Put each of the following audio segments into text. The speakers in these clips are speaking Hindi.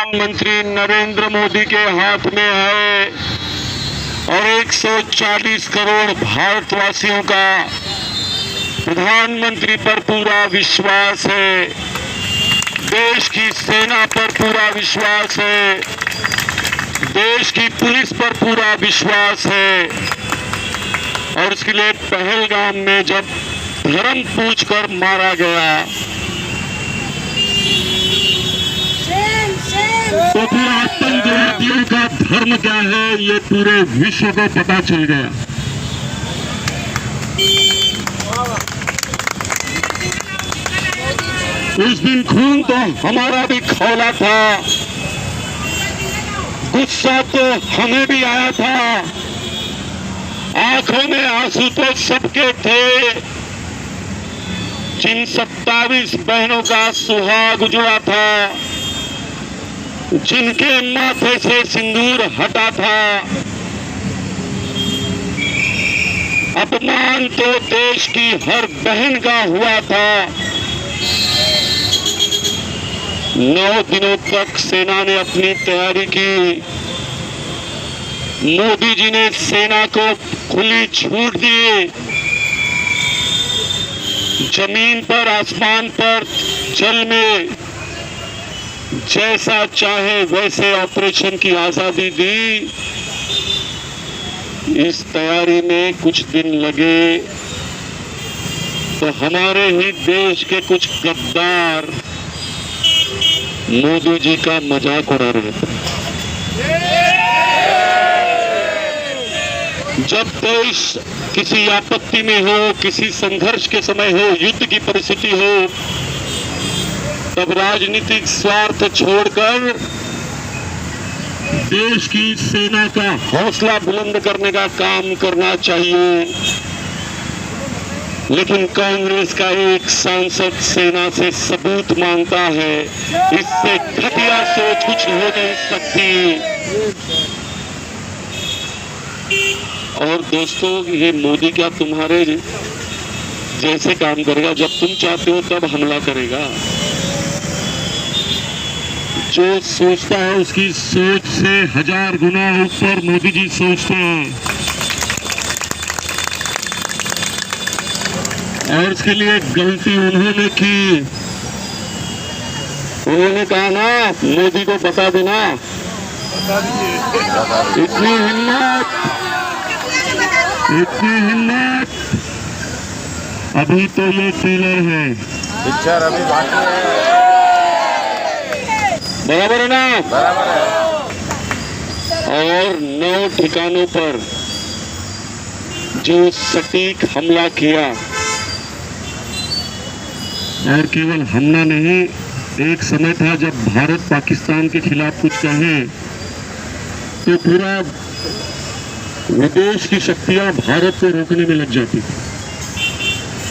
प्रधानमंत्री नरेंद्र मोदी के हाथ में है और 140 करोड़ भारतवासियों का प्रधानमंत्री पर पूरा विश्वास है, देश की सेना पर पूरा विश्वास है, देश की पुलिस पर पूरा विश्वास है। और इसके लिए पहलगाम में जब धर्म पूछकर मारा गया तो फिर आतंकवादियों का धर्म क्या है ये पूरे विश्व को पता चल गया। उस दिन खून तो हमारा भी खौला था, गुस्सा तो हमें भी आया था, आंखों में आंसू तो सबके थे। जिन 27 बहनों का सुहाग उजड़ा था, जिनके माथे से सिंदूर हटा था, अपमान तो देश की हर बहन का हुआ था। 9 दिनों तक सेना ने अपनी तैयारी की, मोदी जी ने सेना को खुली छूट दी, जमीन पर, आसमान पर, जल में जैसा चाहे वैसे ऑपरेशन की आजादी दी। इस तैयारी में कुछ दिन लगे तो हमारे ही देश के कुछ गद्दार मोदी जी का मजाक उड़ा रहे थे। जब देश किसी आपत्ति में हो, किसी संघर्ष के समय हो, युद्ध की परिस्थिति हो, तब राजनीतिक स्वार्थ छोड़कर देश की सेना का हौसला बुलंद करने का काम करना चाहिए। लेकिन कांग्रेस का एक सांसद सेना से सबूत मांगता है, इससे घटिया सोच कुछ हो नहीं सकती। और दोस्तों, ये मोदी क्या तुम्हारे जैसे काम करेगा? जब तुम चाहते हो तब हमला करेगा। जो सोचता है उसकी सोच से 1000 गुना ऊपर मोदी जी सोचते हैं। और इसके लिए गलती उन्होंने की, उन्होंने कहा ना मोदी को बता देना। इतनी हिम्मत अभी तो ये ट्रेलर है, पिक्चर अभी बाकी है। बराबर है ना? बराबर है। और 9 ठिकानों पर जो सटीक हमला किया, और केवल हमला नहीं, एक समय था जब भारत पाकिस्तान के खिलाफ कुछ कहे तो पूरा विदेश की शक्तियां भारत को रोकने में लग जाती थी।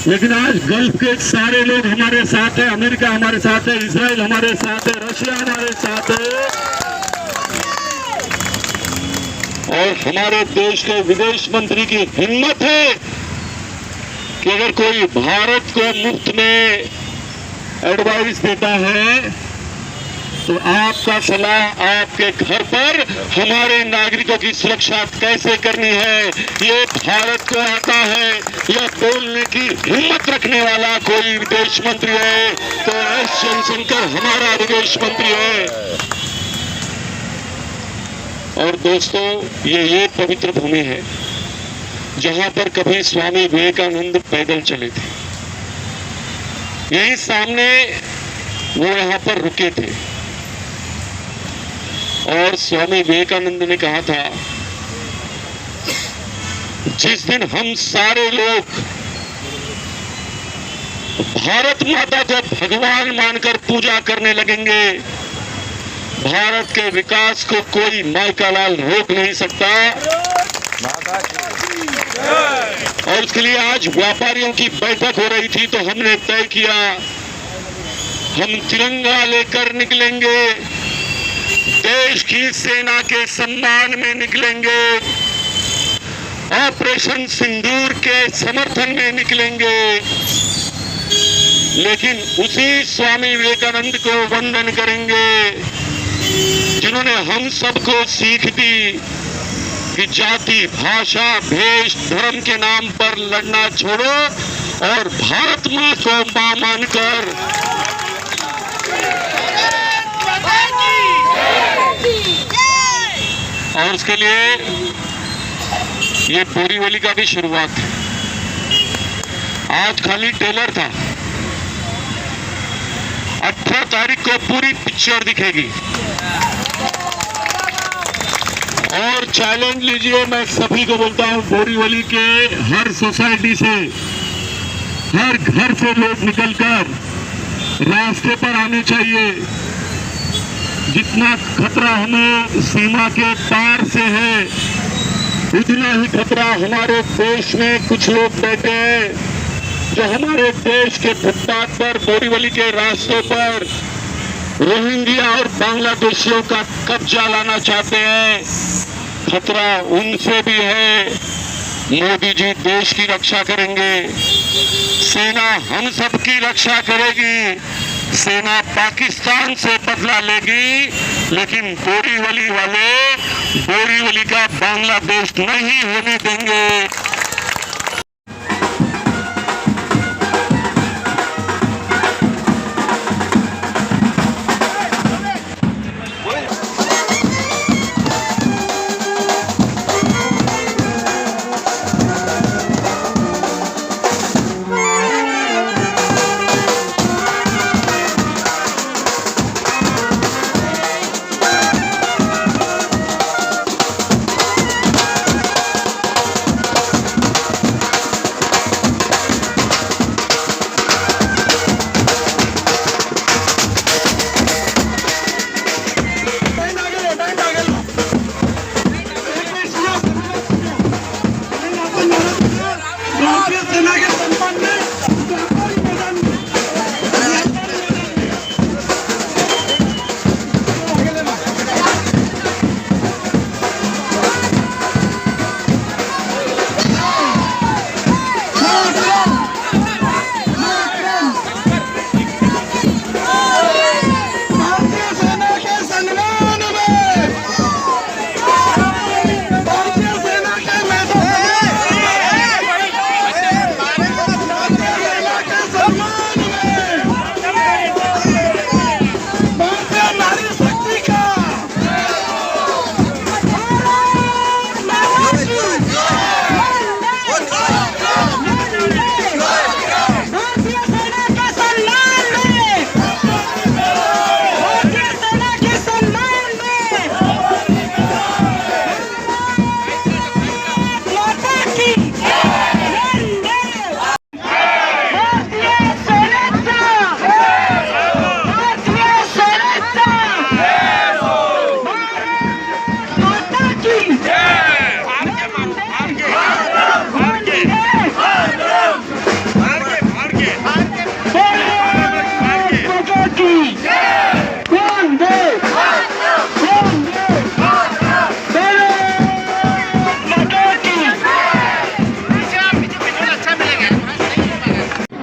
लेकिन आज गल्फ के सारे लोग हमारे साथ है, अमेरिका हमारे साथ है, इजराइल हमारे साथ है, रशिया हमारे साथ है। और हमारे देश के विदेश मंत्री की हिम्मत है कि अगर कोई भारत को मुफ्त में एडवाइस देता है तो आपका सलाह आपके घर पर हमारे नागरिकों की सुरक्षा कैसे करनी है ये भारत को आता है। यह बोलने की हिम्मत रखने वाला कोई विदेश मंत्री है तो एस जयशंकर हमारा विदेश मंत्री है। और दोस्तों, ये पवित्र भूमि है जहां पर कभी स्वामी विवेकानंद पैदल चले थे। यही सामने वो यहाँ पर रुके थे और स्वामी विवेकानंद ने कहा था, जिस दिन हम सारे लोग भारत माता को भगवान मानकर पूजा करने लगेंगे, भारत के विकास को कोई माइका लाल रोक नहीं सकता। और इसके लिए आज व्यापारियों की बैठक हो रही थी तो हमने तय किया, हम तिरंगा लेकर निकलेंगे, देश की सेना के सम्मान में निकलेंगे, ऑपरेशन सिंदूर के समर्थन में निकलेंगे। लेकिन उसी स्वामी विवेकानंद को वंदन करेंगे जिन्होंने हम सबको सीख दी कि जाति, भाषा, भेष, धर्म के नाम पर लड़ना छोड़ो और भारत मां को मां मानकर और उसके लिए ये बोरीवली का भी शुरुआत है। आज खाली ट्रेलर था, 18 तारीख को पूरी पिक्चर दिखेगी। और चैलेंज लीजिए, मैं सभी को बोलता हूं, बोरीवली के हर सोसाइटी से, हर घर से लोग निकलकर रास्ते पर आने चाहिए। जितना खतरा हमें सीमा के पार से है, उतना ही खतरा हमारे देश में कुछ लोग बैठे हैं जो हमारे देश के फुटपाथ पर, बोरीवली के रास्तों पर रोहिंग्या और बांग्लादेशियों का कब्जा लाना चाहते हैं। खतरा उनसे भी है। मोदी जी देश की रक्षा करेंगे, सेना हम सबकी रक्षा करेगी, सेना पाकिस्तान से बदला लेगी, लेकिन बोरीवली वाले बोरीवली का बांग्लादेश नहीं होने देंगे।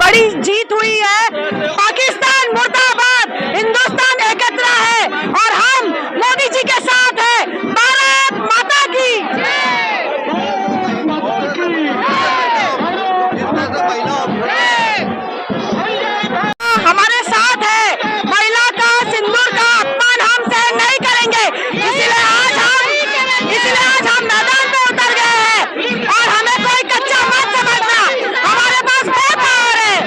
बड़ी जीत हुई है। पाकिस्तान मुर्दाबाद, हिंदुस्तान एकत्र है और हम मोदी जी के साथ हैं। भारत माता की हमारे साथ है। महिला का सिंदूर का अपमान हम सहन नहीं करेंगे, इसलिए आज हम मैदान में उतर गए हैं। और हमें कोई कच्चा मत समझना, हमारे पास बहुत पावर है।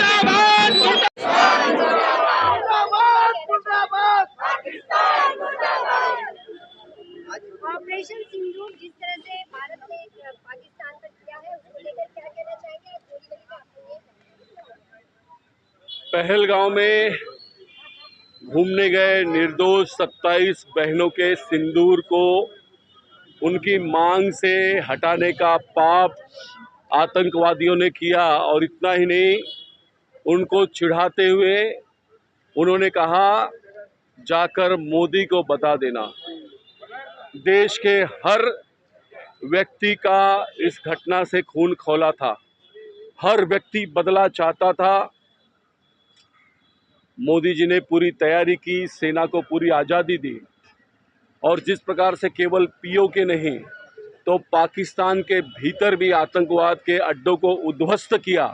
ऑपरेशन सिंदूर जिस तरह से भारत ने पाकिस्तान पर किया है, उसको लेकर क्या कहना चाहेंगे? पहलगांव में घूमने गए निर्दोष 27 बहनों के सिंदूर को उनकी मांग से हटाने का पाप आतंकवादियों ने किया। और इतना ही नहीं, उनको चिढ़ाते हुए उन्होंने कहा, जाकर मोदी को बता देना। देश के हर व्यक्ति का इस घटना से खून खौला था, हर व्यक्ति बदला चाहता था। मोदी जी ने पूरी तैयारी की, सेना को पूरी आज़ादी दी, और जिस प्रकार से केवल पीओके नहीं तो पाकिस्तान के भीतर भी आतंकवाद के अड्डों को उद्ध्वस्त किया,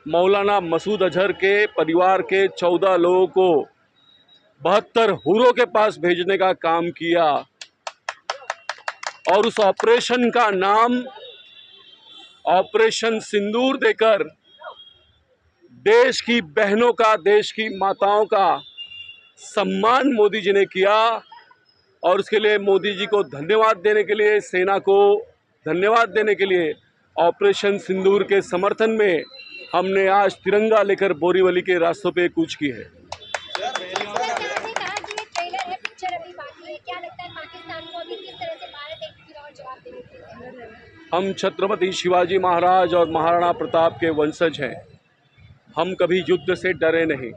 मौलाना मसूद अजहर के परिवार के 14 लोगों को 72 हुरों के पास भेजने का काम किया और उस ऑपरेशन का नाम ऑपरेशन सिंदूर देकर देश की बहनों का, देश की माताओं का सम्मान मोदी जी ने किया। और उसके लिए मोदी जी को धन्यवाद देने के लिए, सेना को धन्यवाद देने के लिए ऑपरेशन सिंदूर के समर्थन में हमने आज तिरंगा लेकर बोरीवली के रास्तों पे कूच की है। आपने कहा कि ये ट्रेलर है, पिक्चर अभी बाकी है, क्या लगता है पाकिस्तान को अभी किस तरह से भारत एक फिर और जवाब देने के लिए? हम छत्रपति शिवाजी महाराज और महाराणा प्रताप के वंशज हैं। हम कभी युद्ध से डरे नहीं,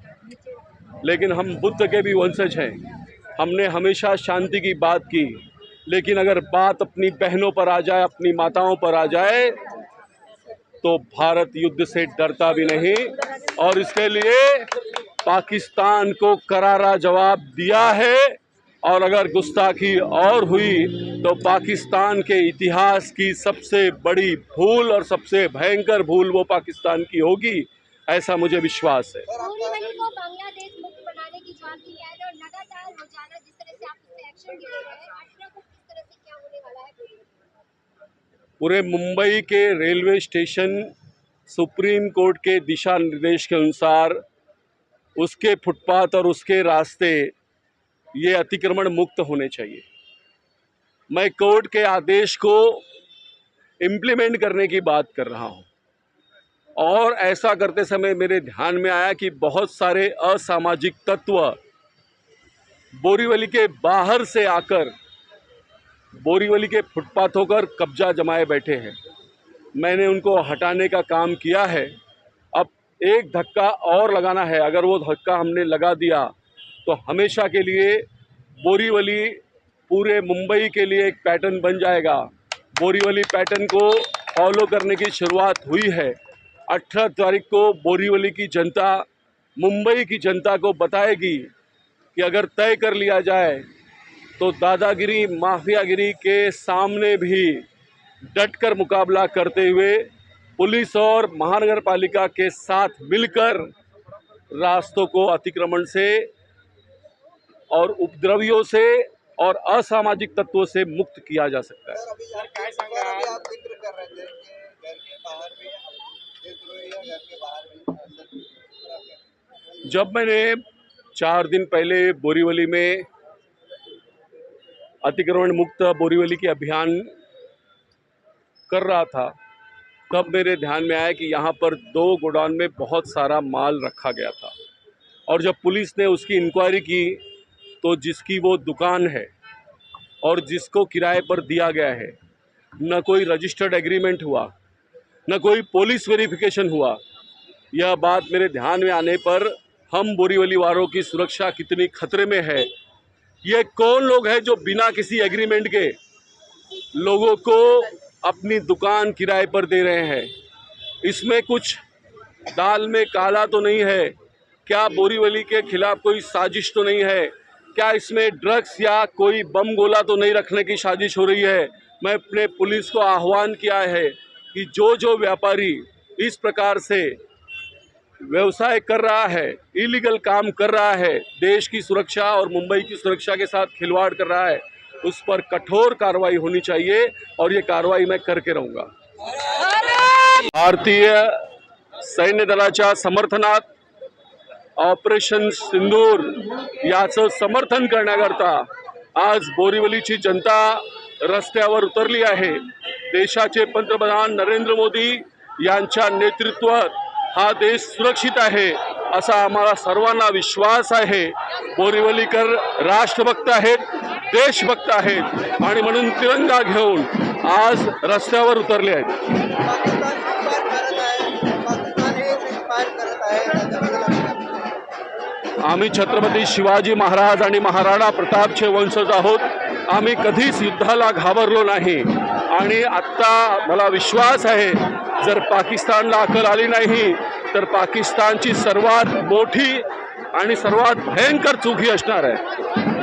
लेकिन हम बुद्ध के भी वंशज हैं। हमने हमेशा शांति की बात की, लेकिन अगर बात अपनी बहनों पर आ जाए, अपनी माताओं पर आ जाए, तो भारत युद्ध से डरता भी नहीं। और इसके लिए पाकिस्तान को करारा जवाब दिया है। और अगर गुस्ताखी और हुई तो पाकिस्तान के इतिहास की सबसे बड़ी भूल और सबसे भयंकर भूल वो पाकिस्तान की होगी, ऐसा मुझे विश्वास है। बोरीवली को बांग्लादेश मुक्त बनाने की जो आपकी याद है और लगातार रोजाना जिस तरह से आप उस पे एक्शन ले रहे हैं, 18 को किस तरह से क्या होने वाला है बोरीवली? पूरे मुंबई के रेलवे स्टेशन सुप्रीम कोर्ट के दिशा निर्देश के अनुसार उसके फुटपाथ और उसके रास्ते ये अतिक्रमण मुक्त होने चाहिए। मैं कोर्ट के आदेश को इम्प्लीमेंट करने की बात कर रहा हूँ और ऐसा करते समय मेरे ध्यान में आया कि बहुत सारे असामाजिक तत्व बोरीवली के बाहर से आकर बोरीवली के फुटपाथों पर कब्जा जमाए बैठे हैं। मैंने उनको हटाने का काम किया है। अब एक धक्का और लगाना है। अगर वो धक्का हमने लगा दिया तो हमेशा के लिए बोरीवली पूरे मुंबई के लिए एक पैटर्न बन जाएगा। बोरीवली पैटर्न को फॉलो करने की शुरुआत हुई है। 18 तारीख को बोरीवली की जनता मुंबई की जनता को बताएगी कि अगर तय कर लिया जाए तो दादागिरी, माफियागिरी के सामने भी डटकर मुकाबला करते हुए पुलिस और महानगर पालिका के साथ मिलकर रास्तों को अतिक्रमण से और उपद्रवियों से और असामाजिक तत्वों से मुक्त किया जा सकता है। आप जिक्र कर रहे थे कि घर के बाहर भी देशद्रोही है, घर के बाहर भी। जब मैंने 4 दिन पहले बोरीवली में अतिक्रमण मुक्त बोरीवली के अभियान कर रहा था, तब मेरे ध्यान में आया कि यहाँ पर 2 गोडाउन में बहुत सारा माल रखा गया था। और जब पुलिस ने उसकी इंक्वायरी की तो जिसकी वो दुकान है और जिसको किराए पर दिया गया है, न कोई रजिस्टर्ड एग्रीमेंट हुआ, न कोई पुलिस वेरिफिकेशन हुआ। यह बात मेरे ध्यान में आने पर हम बोरीवली वालों की सुरक्षा कितनी खतरे में है। ये कौन लोग हैं जो बिना किसी एग्रीमेंट के लोगों को अपनी दुकान किराए पर दे रहे हैं? इसमें कुछ दाल में काला तो नहीं है? क्या बोरीवली के खिलाफ कोई साजिश तो नहीं है? क्या इसमें ड्रग्स या कोई बम गोला तो नहीं रखने की साजिश हो रही है? मैं अपने पुलिस को आह्वान किया है कि जो व्यापारी इस प्रकार से व्यवसाय कर रहा है, इलीगल काम कर रहा है, देश की सुरक्षा और मुंबई की सुरक्षा के साथ खिलवाड़ कर रहा है, उस पर कठोर कार्रवाई होनी चाहिए और ये कार्रवाई मैं करके रहूँगा। भारतीय सैन्य दलाच्या समर्थनात ऑपरेशन सिंदूर याचं समर्थन करण्याकरता आज बोरीवलीची जनता रस्त्यावर उतरली आहे। देशाचे पंतप्रधान नरेंद्र मोदी यांच्या नेतृत्वात हा देश सुरक्षित आहे असा आम्हाला सर्वांना विश्वास आहे। बोरीवलीकर राष्ट्रभक्त आहेत, देशभक्त आहेत आणि म्हणून तिरंगा घेऊन आज रस्त्यावर उतरले आहेत। आम्ही छत्रपती शिवाजी महाराज आणि महाराणा प्रतापचे वंशज आहोत। आम्ही कधीच युद्धाला घाबरलो नाही आणि आत्ता मला विश्वास आहे जर पाकिस्तानला अक्कल आली नाही तर पाकिस्तानची सर्वात मोठी आणि सर्वात भयंकर चूक ही असणार आहे।